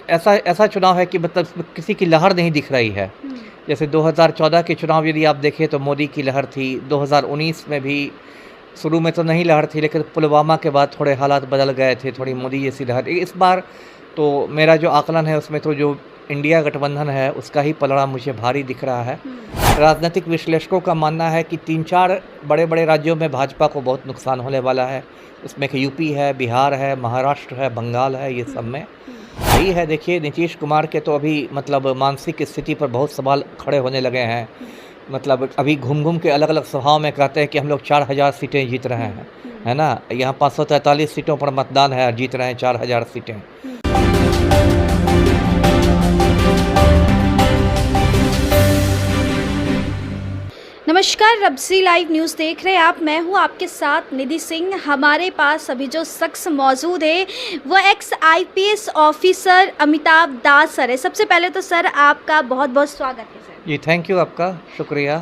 ऐसा ऐसा चुनाव है कि मतलब इसमें किसी की लहर नहीं दिख रही है। जैसे 2014 के चुनाव यदि आप देखें तो मोदी की लहर थी, 2019 में भी शुरू में तो नहीं लहर थी, लेकिन पुलवामा के बाद थोड़े हालात बदल गए थे, थोड़ी मोदी जैसी लहर। इस बार तो मेरा जो आकलन है उसमें तो जो इंडिया गठबंधन है उसका ही पलड़ा मुझे भारी दिख रहा है। राजनीतिक विश्लेषकों का मानना है कि 3-4 बड़े-बड़े राज्यों में भाजपा को बहुत नुकसान होने वाला है। इसमें कि यूपी है, बिहार है, महाराष्ट्र है, बंगाल है, ये सब में यही है। देखिए नीतीश कुमार के तो अभी मतलब मानसिक स्थिति पर बहुत सवाल खड़े होने लगे हैं। मतलब अभी घूम-घूम के अलग-अलग सभाओं में कहते हैं कि हम लोग 4000 सीटें जीत रहे हैं, है ना? यहाँ 543 सीटों पर मतदान है और जीत रहे हैं 4000 सीटें। नमस्कार, रब्सी लाइव न्यूज़ देख रहे हैं आप। मैं हूं आपके साथ निधि सिंह। हमारे पास अभी जो शख्स मौजूद है वो एक्स IPS ऑफिसर अमिताभ दास सर है। सबसे पहले तो सर आपका बहुत बहुत स्वागत है सर। जी थैंक यू, आपका शुक्रिया।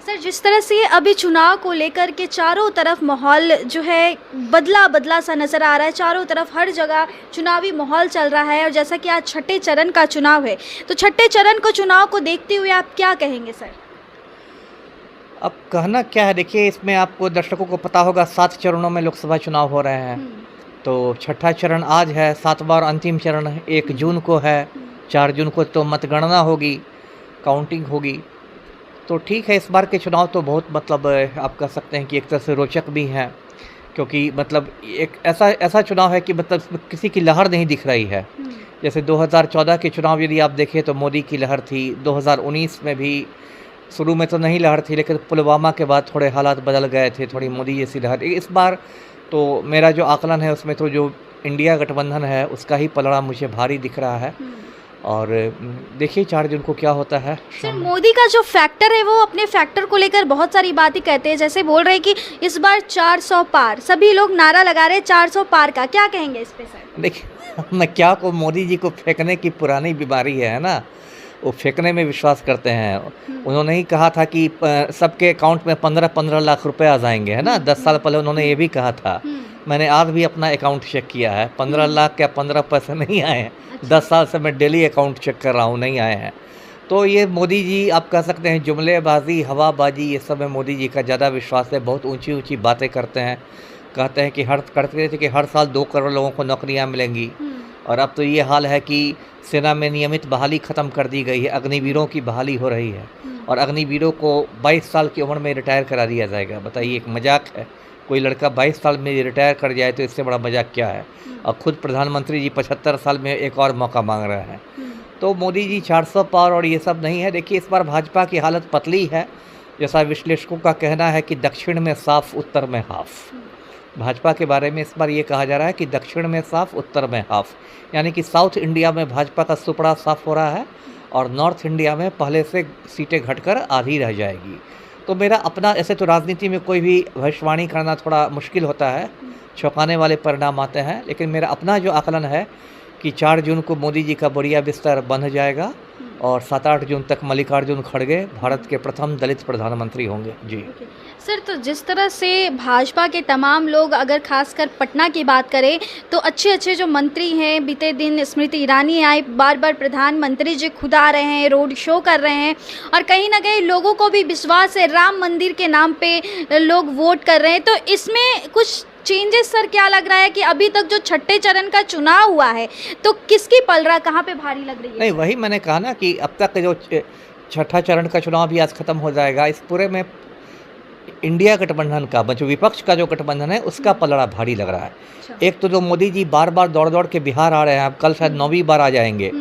सर जिस तरह से अभी चुनाव को लेकर के चारों तरफ माहौल जो है बदला सा नज़र आ रहा है, चारों तरफ हर जगह चुनावी माहौल चल रहा है और जैसा कि आज छठे चरण का चुनाव है, तो छठे चरण को चुनाव को देखते हुए आप क्या कहेंगे सर? अब कहना क्या है, देखिए इसमें आपको दर्शकों को पता होगा 7 चरणों में लोकसभा चुनाव हो रहे हैं। तो छठा चरण आज है, 7वां और अंतिम चरण 1 जून को है। 4 जून को तो मतगणना होगी, काउंटिंग होगी। तो ठीक है, इस बार के चुनाव तो बहुत मतलब आप कह सकते हैं कि एक तरह से रोचक भी हैं, क्योंकि मतलब एक ऐसा चुनाव है कि मतलब इसमें किसी की लहर नहीं दिख रही है। जैसे 2014 के चुनाव यदि आप देखें तो मोदी की लहर थी, 2019 में भी शुरू में तो नहीं लहर थी, लेकिन पुलवामा के बाद थोड़े हालात बदल गए थे, थोड़ी मोदी जैसी लहर। इस बार तो मेरा जो आकलन है उसमें तो जो इंडिया गठबंधन है उसका ही पलड़ा मुझे भारी दिख रहा है। और देखिए 4 जून को क्या होता है। सर मोदी का जो फैक्टर है वो अपने फैक्टर को लेकर बहुत सारी बातें कहते हैं, जैसे बोल रहे हैं कि इस बार 400 पार, सभी लोग नारा लगा रहे हैं 400 पार का। क्या कहेंगे इस पे सर? देखिए मैं क्या को मोदी जी को फेंकने की पुरानी बीमारी है ना, वो फेंकने में विश्वास करते हैं। उन्होंने ही कहा था कि सबके अकाउंट में 15-15 लाख रुपए आ जाएंगे, है ना। 10 साल पहले उन्होंने ये भी कहा था। मैंने आज भी अपना अकाउंट चेक किया है, 15 लाख या 15 पैसे नहीं आए हैं। 10 साल से मैं डेली अकाउंट चेक कर रहा हूँ, नहीं आए हैं। तो ये मोदी जी आप कह सकते हैं जुमलेबाजी, हवाबाजी, ये सब में मोदी जी का ज़्यादा विश्वास है। बहुत ऊँची ऊँची बातें करते हैं, कहते हैं कि हर साल 2 करोड़ लोगों को नौकरियाँ मिलेंगी। और अब तो ये हाल है कि सेना में नियमित बहाली ख़त्म कर दी गई है, अग्निवीरों की बहाली हो रही है और अग्निवीरों को 22 साल की उम्र में रिटायर करा दिया जाएगा। बताइए, एक मजाक है? कोई लड़का 22 साल में रिटायर कर जाए तो इससे बड़ा मजाक क्या है। और खुद प्रधानमंत्री जी 75 साल में एक और मौका मांग रहे हैं। तो मोदी जी 400 पार और ये सब नहीं है। देखिए इस बार भाजपा की हालत पतली है। जैसा विश्लेषकों का कहना है कि दक्षिण में साफ, उत्तर में हाफ। भाजपा के बारे में इस बार ये कहा जा रहा है कि दक्षिण में साफ, उत्तर में हाफ, यानी कि साउथ इंडिया में भाजपा का सुपड़ा साफ हो रहा है और नॉर्थ इंडिया में पहले से सीटें घटकर आधी रह जाएगी। तो मेरा अपना, ऐसे तो राजनीति में कोई भी भविष्यवाणी करना थोड़ा मुश्किल होता है, चौंकाने वाले परिणाम आते हैं, लेकिन मेरा अपना जो आकलन है कि 4 जून को मोदी जी का बढ़िया बिस्तर बंध जाएगा और 7-8 जून तक मल्लिकार्जुन खड़गे भारत के प्रथम दलित प्रधानमंत्री होंगे। जी सर, तो जिस तरह से भाजपा के तमाम लोग, अगर खासकर पटना की बात करें तो अच्छे जो मंत्री हैं, बीते दिन स्मृति ईरानी आई, बार प्रधानमंत्री जी खुद आ रहे हैं, रोड शो कर रहे हैं और कहीं ना कहीं लोगों को भी विश्वास है, राम मंदिर के नाम पे लोग वोट कर रहे हैं। तो इसमें कुछ चेंजेस सर क्या लग रहा है कि अभी तक जो छठे चरण का चुनाव हुआ है तो किसकी पलड़ा कहाँ पे भारी लग रही है? नहीं, वही मैंने कहा ना कि अब तक जो छठा चरण का चुनाव भी आज खत्म हो जाएगा। इस पूरे में इंडिया गठबंधन का, जो विपक्ष का जो गठबंधन है उसका पलड़ा भारी लग रहा है। एक तो जो मोदी जी बार दौड़ के बिहार आ रहे हैं, अब कल शायद 9वीं बार आ जाएंगे,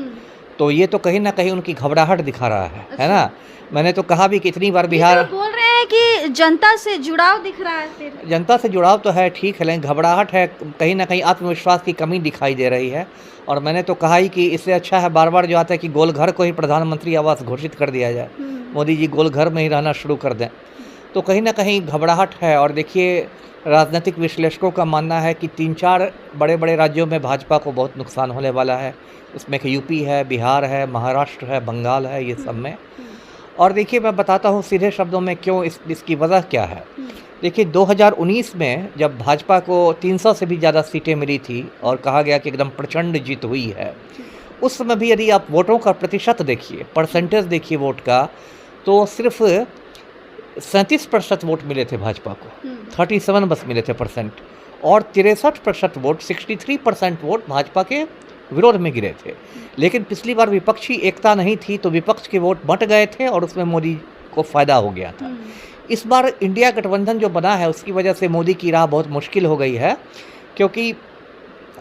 तो ये तो कहीं ना कहीं उनकी घबराहट दिखा रहा है ना। मैंने तो कहा भी कितनी बार बिहार, बोल रहे हैं कि जनता से जुड़ाव दिख रहा है। फिर जनता से जुड़ाव तो है, ठीक है, लेकिन घबराहट है, कहीं ना कहीं आत्मविश्वास की कमी दिखाई दे रही है। और मैंने तो कहा ही कि इससे अच्छा है बार जो आता है कि गोलघर को ही प्रधानमंत्री आवास घोषित कर दिया जाए, मोदी जी गोलघर में ही रहना शुरू कर दें। तो कहीं ना कहीं घबराहट है। और देखिए राजनीतिक विश्लेषकों का मानना है कि 3-4 बड़े राज्यों में भाजपा को बहुत नुकसान होने वाला है। इसमें कि यूपी है, बिहार है, महाराष्ट्र है, बंगाल है, ये सब में। और देखिए मैं बताता हूँ सीधे शब्दों में क्यों, इसकी वजह क्या है। देखिए 2019 में जब भाजपा को 300 से भी ज़्यादा सीटें मिली थी और कहा गया कि एकदम प्रचंड जीत हुई है, उस समय भी यदि आप वोटों का प्रतिशत देखिए, परसेंटेज देखिए वोट का, तो सिर्फ 37% वोट मिले थे भाजपा को, 37 बस मिले थे परसेंट, और 63% वोट, 63% वोट भाजपा के विरोध में गिरे थे। लेकिन पिछली बार विपक्षी एकता नहीं थी, तो विपक्ष के वोट बंट गए थे और उसमें मोदी को फ़ायदा हो गया था। इस बार इंडिया गठबंधन जो बना है, उसकी वजह से मोदी की राह बहुत मुश्किल हो गई है, क्योंकि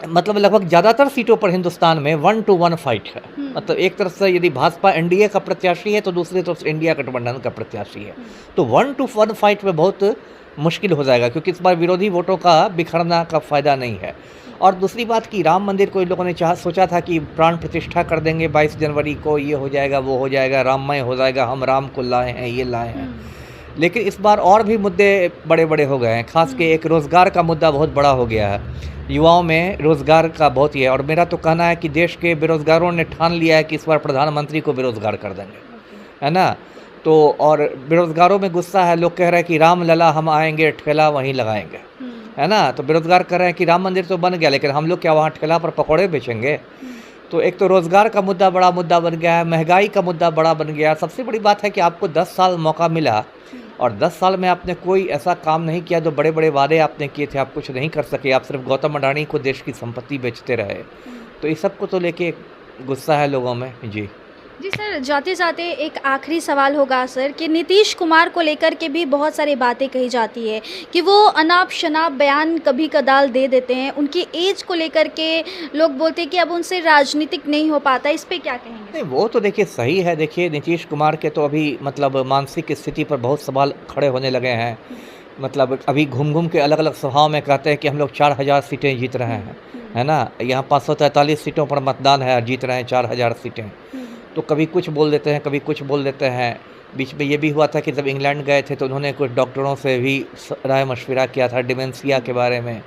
मतलब लगभग ज़्यादातर सीटों पर हिंदुस्तान में 1 to 1 फाइट है। मतलब एक तरफ से यदि भाजपा एनडीए का प्रत्याशी है, तो दूसरी तरफ से इंडिया गठबंधन का प्रत्याशी है, तो 1 to 1 फाइट में बहुत मुश्किल हो जाएगा, क्योंकि इस बार विरोधी वोटों का बिखरना का फ़ायदा नहीं है। और दूसरी बात कि राम मंदिर को इन लोगों ने सोचा था कि प्राण प्रतिष्ठा कर देंगे 22 जनवरी को, ये हो जाएगा, वो हो जाएगा, राममय हो जाएगा, हम राम को लाए हैं, ये लाए हैं। लेकिन इस बार और भी मुद्दे बड़े बड़े हो गए हैं, खास के एक रोज़गार का मुद्दा बहुत बड़ा हो गया है। युवाओं में रोज़गार का बहुत ही है, और मेरा तो कहना है कि देश के बेरोज़गारों ने ठान लिया है कि इस बार प्रधानमंत्री को बेरोज़गार कर देंगे, है ना। तो और बेरोज़गारों में गुस्सा है, लोग कह रहे हैं कि राम लला हम आएंगे, ठेला वहीं लगाएंगे, है ना। तो बेरोज़गार कह रहे हैं कि राम मंदिर तो बन गया, लेकिन हम लोग क्या वहाँ ठेला पर पकौड़े बेचेंगे। तो एक तो रोज़गार का मुद्दा बड़ा मुद्दा बन गया है, महंगाई का मुद्दा बड़ा बन गया। सबसे बड़ी बात है कि आपको 10 साल मौका मिला, और 10 साल में आपने कोई ऐसा काम नहीं किया, जो बड़े बड़े वादे आपने किए थे आप कुछ नहीं कर सके, आप सिर्फ गौतम अडानी को देश की संपत्ति बेचते रहे। तो इस सब को तो लेके गुस्सा है लोगों में। जी जी सर, जाते जाते एक आखिरी सवाल होगा सर, कि नीतीश कुमार को लेकर के भी बहुत सारी बातें कही जाती है कि वो अनाप शनाप बयान कभी कदाल दे देते हैं, उनकी एज को लेकर के लोग बोलते हैं कि अब उनसे राजनीतिक नहीं हो पाता, इस पे क्या कहेंगे? नहीं, वो तो देखिए सही है। देखिए नीतीश कुमार के तो अभी मतलब मानसिक स्थिति पर बहुत सवाल खड़े होने लगे हैं। मतलब अभी घूम घूम के अलग अलग सभाओं में कहते हैं कि हम लोग 4000 सीटें जीत रहे हैं, है ना। यहाँ 543 सीटों पर मतदान है, जीत रहे हैं 4000 सीटें। तो कभी कुछ बोल देते हैं, कभी कुछ बोल देते हैं। बीच में ये भी हुआ था कि जब इंग्लैंड गए थे तो उन्होंने कुछ डॉक्टरों से भी राय मशविरा किया था डिमेंशिया के बारे में,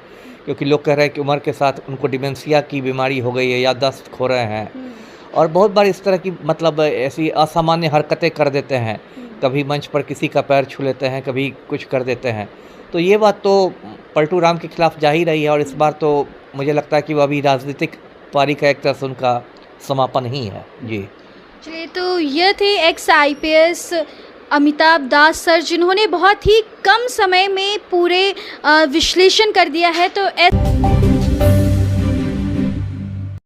क्योंकि लोग कह रहे हैं कि उम्र के साथ उनको डिमेंशिया की बीमारी हो गई है, याददाश्त खो रहे हैं। और बहुत बार इस तरह की मतलब ऐसी असामान्य हरकतें कर देते हैं, कभी मंच पर किसी का पैर छू लेते हैं, कभी कुछ कर देते हैं। तो ये बात तो पलटू राम के खिलाफ जा ही रही है, और इस बार तो मुझे लगता है कि वो अभी राजनीतिक पारी का एक तरह से उनका समापन ही है। जी चलिए, तो ये थे एक्स IPS अमिताभ दास सर, जिन्होंने बहुत ही कम समय में पूरे विश्लेषण कर दिया है। तो